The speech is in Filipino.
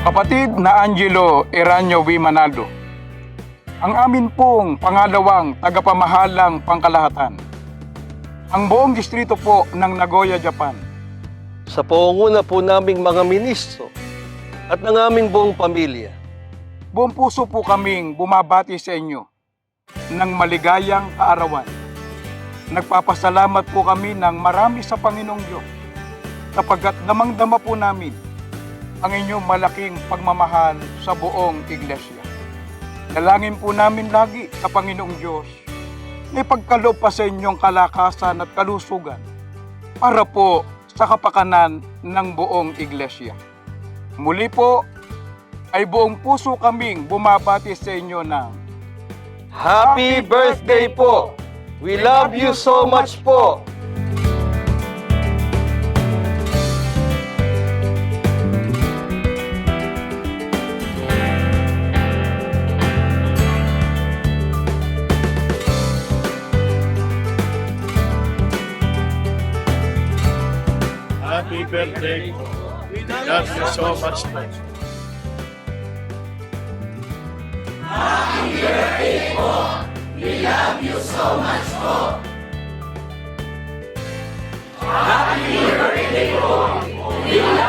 Kapatid na Angelo Eranio V. Manalo, ang amin pong pangalawang tagapamahalang pangkalahatan, ang buong distrito po ng Nagoya, Japan, Sa pangunguna po naming mga ministro at ng aming buong pamilya, buong puso po kaming bumabati sa inyo ng maligayang kaarawan. Nagpapasalamat po kami ng marami sa Panginoong Diyos sapagkat damang-dama po namin ang inyong malaking pagmamahal sa buong iglesia. Dalangin po namin lagi sa Panginoong Diyos na ipagkaloob pa sa inyong kalakasan at kalusugan para po sa kapakanan ng buong iglesia. Muli po ay buong puso kaming bumabati sa inyo ng Happy birthday po! We love you so much po! Happy birthday. We love you so much. We love